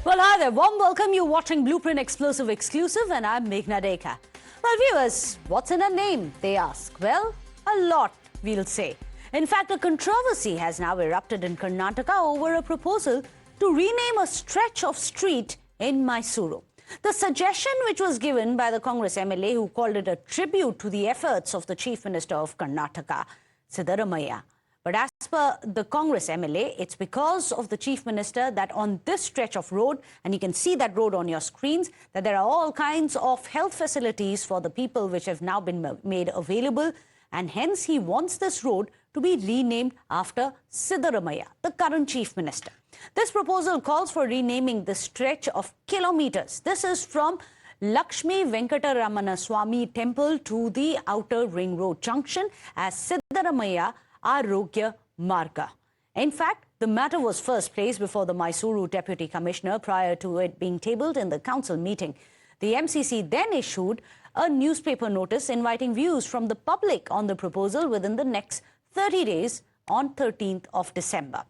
Well, hi there. Warm welcome. You're watching Blueprint Explosive Exclusive, and I'm Meghna Deka. Well, viewers, what's in a name, they ask? Well, a lot, we'll say. In fact, a controversy has now erupted in Karnataka over a proposal to rename a stretch of street in Mysuru. The suggestion, which was given by the Congress MLA who called it a tribute to the efforts of the Chief Minister of Karnataka, Siddaramaiah. But as per the Congress MLA, it's because of the Chief Minister that on this stretch of road, and you can see that road on your screens, that there are all kinds of health facilities for the people which have now been made available. And hence, he wants this road to be renamed after Siddaramaiah, the current Chief Minister. This proposal calls for renaming the stretch of kilometers. This is from Lakshmi Venkataramana Swamy Temple to the Outer Ring Road Junction as Siddaramaiah Aarogya Marg. In fact, the matter was first placed before the Mysuru Deputy Commissioner prior to it being tabled in the council meeting. The MCC then issued a newspaper notice inviting views from the public on the proposal within the next 30 days on 13th of December.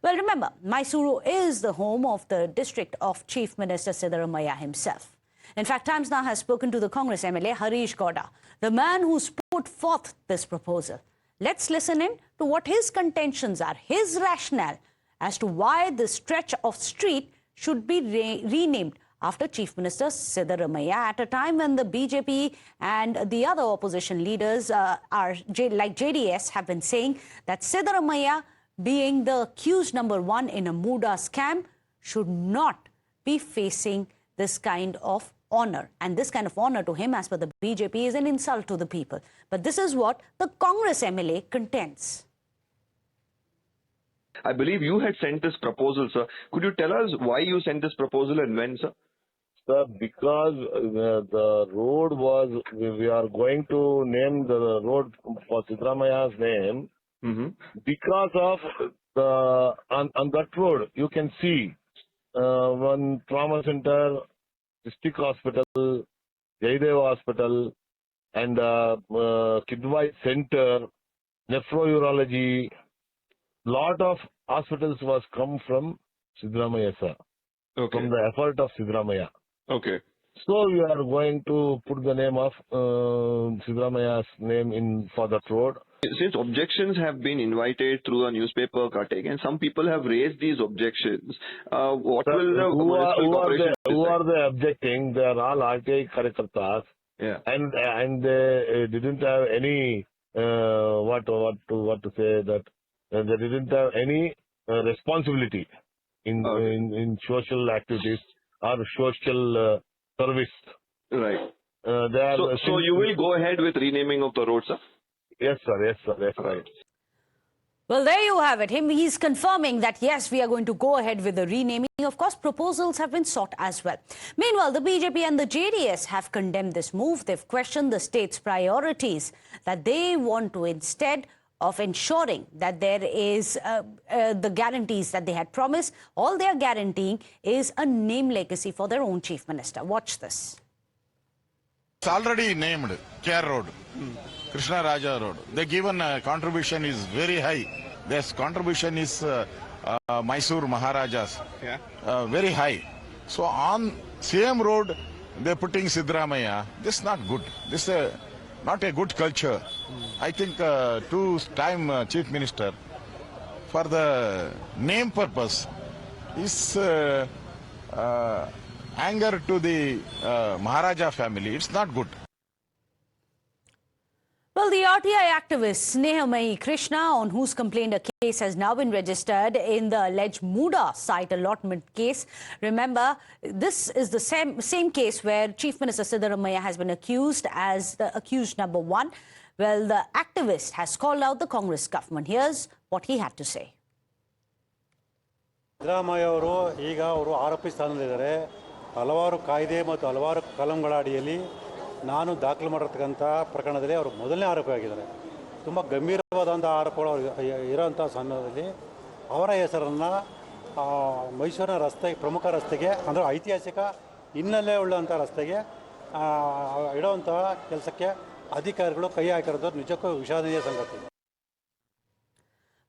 Well, remember, Mysuru is the home of the district of Chief Minister Siddaramaiah himself. In fact, Times Now has spoken to the Congress MLA Harish Gowda, the man who's put forth this proposal. Let's listen in to what his contentions are, his rationale as to why this stretch of street should be renamed after Chief Minister Siddaramaiah at a time when the BJP and the other opposition leaders like JDS have been saying that Siddaramaiah, being the accused number one in a Muda scam, should not be facing this kind of honor. And this kind of honor to him, as per the BJP, is an insult to the people. But this is what the Congress MLA contends. I believe you had sent this proposal, sir. Could you tell us why you sent this proposal and when, sir? Sir, because the road was, we are going to name the road for Siddaramaiah's name because of the, on that road, you can see one trauma center, district hospital, Jaidev hospital, and Kidwai center, nephrology. Lot of hospitals was come from Siddaramaiah, sir. Okay. From the effort of Siddaramaiah. Okay. So we are going to put the name of Siddaramaiah's name in for that road. Since objections have been invited through a newspaper cutting and some people have raised these objections, what Sir, will the Municipal Corporation who are they objecting? They are all RTI Karyakartas. Yeah. And they didn't have any what to say that they didn't have any responsibility in social activities or social service. Right. So you will go ahead with renaming of the road, sir? Yes, sir. Yes, sir. That's right. Well, there you have it. He's confirming that, yes, we are going to go ahead with the renaming. Of course, proposals have been sought as well. Meanwhile, the BJP and the JDS have condemned this move. They've questioned the state's priorities, that they want to, instead of ensuring that there is the guarantees that they had promised, all they are guaranteeing is a name legacy for their own Chief Minister. Watch this. It's already named KRS Road, Krishna Raja Road. The given contribution is very high. This contribution is Mysuru Maharajas, very high. So on same road, they're putting Siddaramaiah. This is not good. This is not a good culture. I think two-time Chief Minister, for the name purpose, is anger to the Maharaja family. It's not good. Well, the RTI activist Siddaramaiah Krishna, on whose complaint a case has now been registered in the alleged Muda site allotment case. Remember, this is the same case where Chief Minister Siddaramaiah has been accused as the accused number one. Well, the activist has called out the Congress government. Here's what he had to say. Siddaramaiah ಅವರು ಈಗ ಅವರು ಆರೋಪಿ ಸ್ಥಾನದಲ್ಲಿದ್ದಾರೆ. ಹಲವಾರು ಕಾಯ್ದೆ ಮತ್ತು ಹಲವಾರು ಕಲಂಗಳ ಅಡಿಯಲ್ಲಿ ನಾನು ದಾಖಲು ಮಾಡಿರ್ತಕ್ಕಂಥ ಪ್ರಕರಣದಲ್ಲಿ ಅವರು ಮೊದಲನೇ ಆರೋಪಿಯಾಗಿದ್ದಾರೆ. ತುಂಬ ಗಂಭೀರವಾದಂಥ ಆರೋಪಗಳು ಇರೋಂಥ ಸಂದರ್ಭದಲ್ಲಿ ಅವರ ಹೆಸರನ್ನು ಮೈಸೂರಿನ ರಸ್ತೆಗೆ, ಪ್ರಮುಖ ರಸ್ತೆಗೆ, ಅಂದರೆ ಐತಿಹಾಸಿಕ ಹಿನ್ನೆಲೆ ಉಳ್ಳಂಥ ರಸ್ತೆಗೆ ಇಡುವಂಥ ಕೆಲಸಕ್ಕೆ ಅಧಿಕಾರಿಗಳು ಕೈ ಹಾಕಿರೋದು ನಿಜಕ್ಕೂ ವಿಷಾದನೀಯ ಸಂಗತಿ.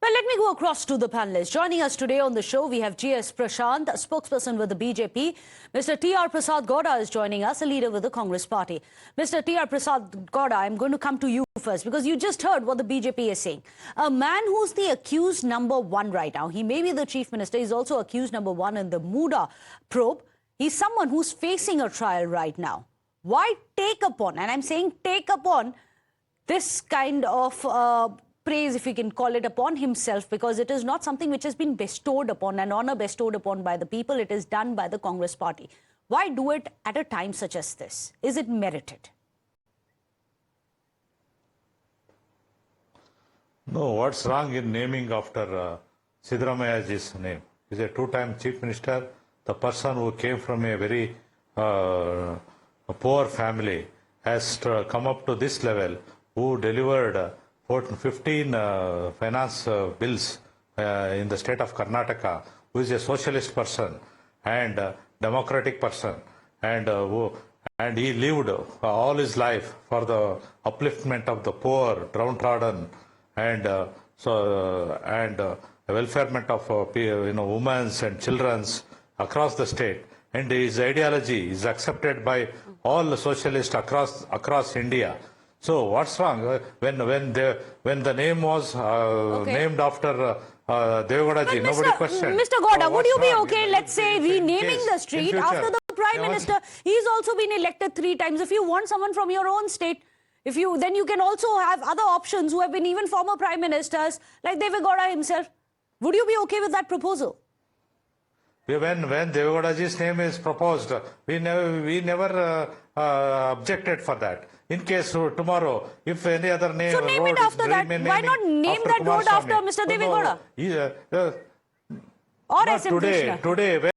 Well, let me me go across to the panelists. Joining us today on the show, we have GS Prashant, a spokesperson with the BJP. Mr. T.R. Prasad Gowda is joining us, a leader with the Congress party. Mr. T.R. Prasad Gowda, I'm going to come to you first because you just heard what the BJP is saying. A man who's the accused number one right now, he may be the chief minister, he's also accused number one in the Muda probe. He's someone who's facing a trial right now. Why take upon, and I'm saying take upon, this kind of praise, if we can call it, upon himself, because it is not something which has been bestowed upon, an honor bestowed upon by the people. It is done by the Congress party. Why do it at a time such as this? Is it merited? No, what's wrong in naming after Siddaramaiah's name? He's a two-time chief minister, the person who came from a very poor family, has come up to this level, who delivered 15 finance bills in the state of Karnataka, who is a socialist person and democratic person, and he lived all his life for the upliftment of the poor, downtrodden, and welfarement of women and children across the state. And his ideology is accepted by all the socialists across India. So what's wrong when the name was named after Devagowdaji? Nobody questioned. Mr. Gowda, would you be okay, let's say, renaming the street after the Prime Minister? He's also been elected 3 times. If you want someone from your own state, then you can also have other options who have been even former Prime Ministers, like Devagowda himself. Would you be okay with that proposal? When Devagowdaji's name is proposed, we never objected for that. In case tomorrow, if any other name, so name it after that. Why not name that road after Mr. Devagowda? Or not today,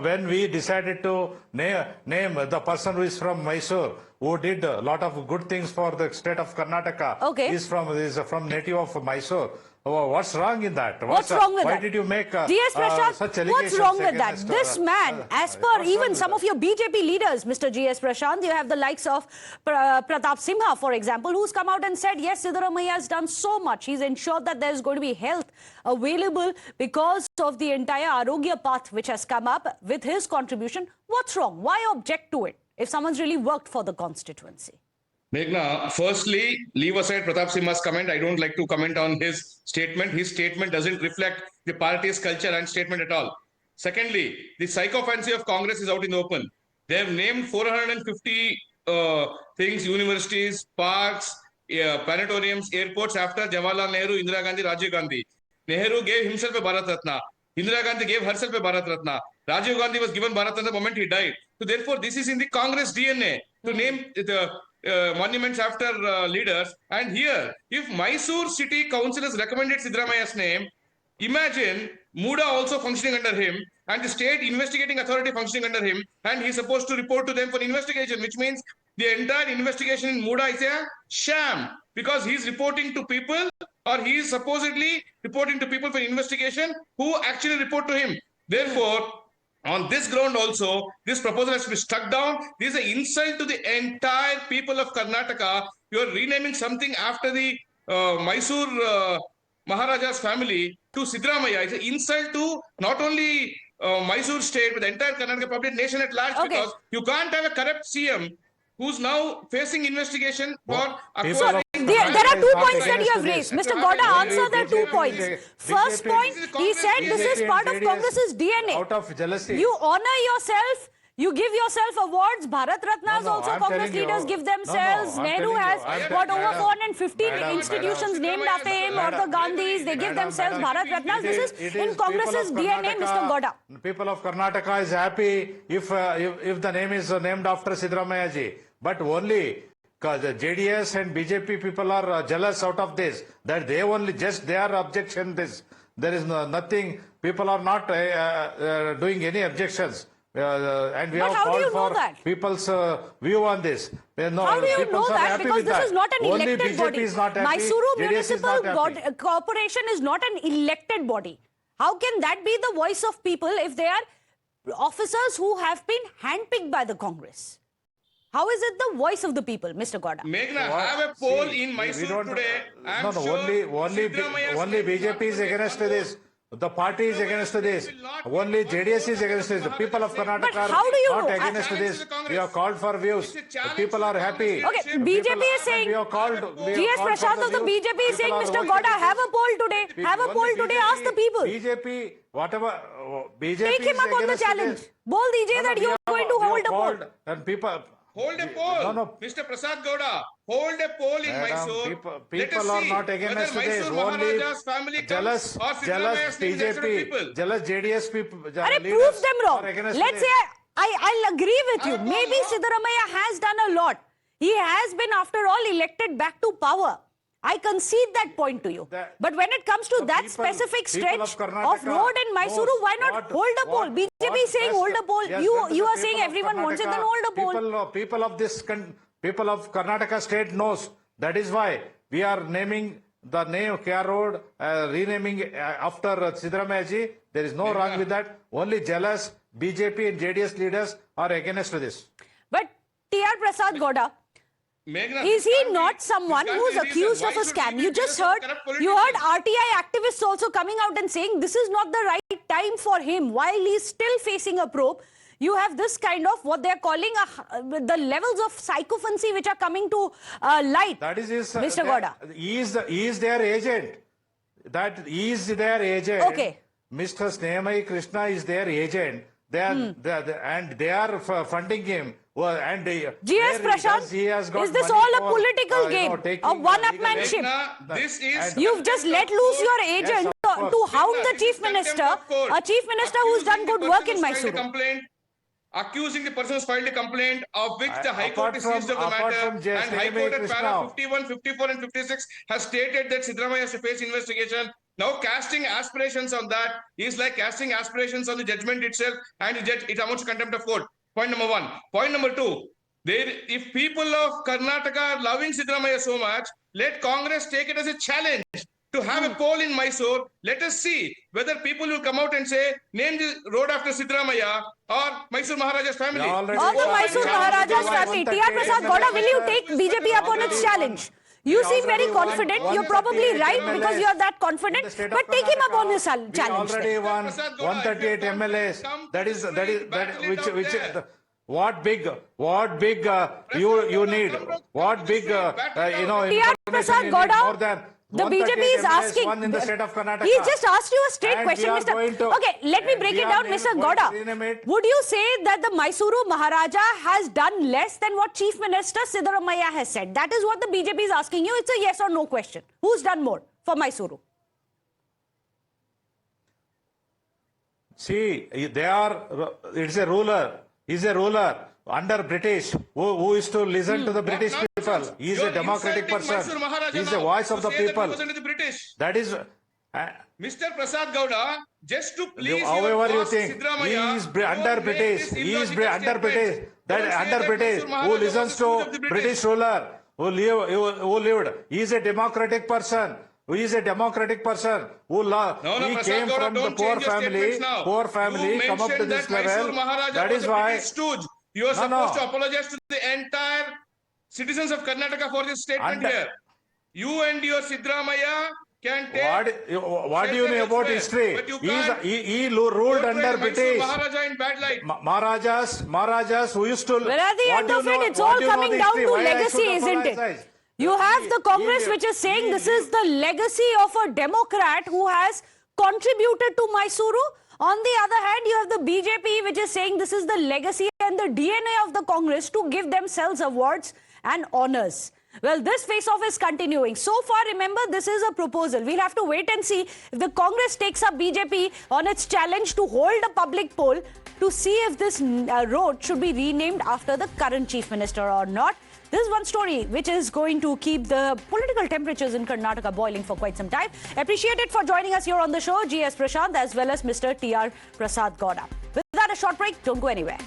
when we decided to name the person who is from Mysuru, who did a lot of good things for the state of Karnataka, is from native of Mysuru. What's wrong in that? What's wrong with that? Why did you make GS Prashant, such allegations? what's wrong with that? This man, as per even some of your BJP leaders, Mr. GS Prashant, you have the likes of Pratap Simha, for example, who's come out and said, yes, Siddaramaiah has done so much. He's ensured that there's going to be health available because of the entire Aarogya path which has come up with his contribution. What's wrong? Why object to it if someone's really worked for the constituency? Meghna, firstly, leave aside Pratap Simha's comment. I don't like to comment on his statement. His statement doesn't reflect the party's culture and statement at all. Secondly, the psychophancy of Congress is out in the open. They have named 450 things, universities, parks, planetariums, airports after Jawaharlal Nehru, Indira Gandhi, Rajiv Gandhi. Nehru gave himself a Bharat Ratna. Indira Gandhi gave herself a Bharat Ratna. Rajiv Gandhi was given Bharat Ratna the moment he died. So therefore, this is in the Congress DNA to name the monuments after leaders. And here, if Mysuru City Council has recommended Siddaramaiah's name, imagine Muda also functioning under him and the state investigating authority functioning under him, and he's supposed to report to them for investigation, which means the entire investigation in Muda is a sham, because he's reporting to people, or he is supposedly reporting to people for investigation who actually report to him. Therefore, on this ground also, this proposal has to be struck down. This is an insult to the entire people of Karnataka. You are renaming something after the Mysuru Maharaja's family to Siddaramaiah. It's an insult to not only Mysuru state, but the entire Karnataka public, nation at large, because you can't have a corrupt CM who's now facing investigation for acquiring. There are 2 points that you have raised. Mr. Gowda, answer the 2 points. First point, he said this is part of Congress's DNA. Out of jealousy. You honor yourself. You give yourself awards. Bharat Ratnas also Congress leaders give themselves. Nehru has got over 450 institutions named after him, or the Gandhis. They give themselves Bharat Ratnas. This is in Congress's DNA, Mr. Gowda. People of Karnataka is happy if the name is named after Siddaramaiah ji. But only because the JDS and BJP people are jealous out of this, that they only just their objection this. There is nothing, people are not doing any objections. And we have called for people's view on this. How do you know that? Because this is not an elected body. Mysuru Municipal Corporation is not an elected body. How can that be the voice of people if they are officers who have been handpicked by the Congress? How is it the voice of the people, Mr. Gowda? Meghna, have a poll in Mysuru today. No, only BJP is against this. The party is against this. Only JDS is against this. The people of Karnataka But how do you are not know? against this. We have called for views. The people are happy. Okay, BJP is saying, we have called. GS Prashant of the BJP is saying, Mr. Gowda, have a poll today. Have a poll today, ask the people. BJP, whatever, BJP Take him up on the challenge. Bol dijiye that you are going to hold a poll. And people. Hold a poll. No. Mr. Prasad Gowda, hold a poll in Mysore. People are not against this. Only jealous BJP, jealous JDS people. Arey, prove them wrong. Let's say I'll agree with you. Maybe Siddaramaiah has done a lot. He has been, after all, elected back to power. I concede that point to you. But when it comes to that specific stretch of road in Mysuru, why not hold a poll? BJP is saying hold a poll. You are saying everyone wants it, then hold a poll. People of Karnataka state knows. That is why we are naming the name KR Road, renaming after Siddaramaiah ji. There is no wrong with that. Only jealous BJP and JDS leaders are against this. But T.R. Prasad Gowda, Meghna, is he not someone who's accused of a scam? You just heard RTI activists also coming out and saying this is not the right time for him while he's still facing a probe. You have this kind of what they're calling the levels of sycophancy which are coming to light. That is his, Mr. Gowda. He is their agent. That he is their agent. Okay. Mr. Siddaramaiah Krishna is their agent. And they are funding him. Well, and GS Prashant, is this all a political game? A one-upmanship? This is... You've just let loose your agent to hound the Chief Minister, a Chief Minister who's done good work in Mysuru. Accusing the person who's filed a complaint, of which the High Court is seized of the matter, and High Court at para 51, 54 and 56 has stated that Siddaramaiah has to face investigation. Now casting aspirations on that is like casting aspirations on the judgment itself, and it amounts to contempt of court. Point number one. Point number two, if people of Karnataka are loving Siddaramaiah so much, let Congress take it as a challenge to have a poll in Mysore. Let us see whether people will come out and say, name the road after Siddaramaiah or Mysuru Maharaja's family. Or the Mysuru Maharaja's family. T.R. Prasad Gowda, will you take BJP up on its challenge? You seem very confident. You're probably right because you're that confident. But take him up on his challenge. We already won 138 MLAs. What big you need? What big T.R. Prasad Gowda, the BJP is asking. In the state of Karnataka. He just asked you a straight question, Mr. Okay, let me break it down, Mr. Gowda. Would you say that the Mysuru Maharaja has done less than what Chief Minister Siddaramaiah has said? That is what the BJP is asking you. It's a yes or no question. Who's done more for Mysuru? See, it's a ruler. He's a ruler under British who is to listen to the British people. He is a democratic person. He is the voice of the people. That is... Mr. Prasad Gowda, just to please however you think, he is under British. He is under British. That under British who listens to British ruler who lived. He is a democratic person. He is a democratic person who he came from the poor family, come up to this level. That is why you are supposed to apologize to the entire citizens of Karnataka for this statement here. You and your Siddaramaiah can take... What do you know about history? He ruled under British. Maharaja in bad light. Maharajas who used to... Well, at the end of it, it's all coming down to legacy, isn't it? You have the Congress which is saying this is the legacy of a Democrat who has contributed to Mysuru. On the other hand, you have the BJP which is saying this is the legacy and the DNA of the Congress to give themselves awards and honors. Well, this face-off is continuing. So far, remember, this is a proposal. We'll have to wait and see if the Congress takes up BJP on its challenge to hold a public poll to see if this road should be renamed after the current Chief Minister or not. This is one story which is going to keep the political temperatures in Karnataka boiling for quite some time. Appreciate it for joining us here on the show, GS Prashant, as well as Mr. T.R. Prasad Gowda. With that, a short break. Don't go anywhere.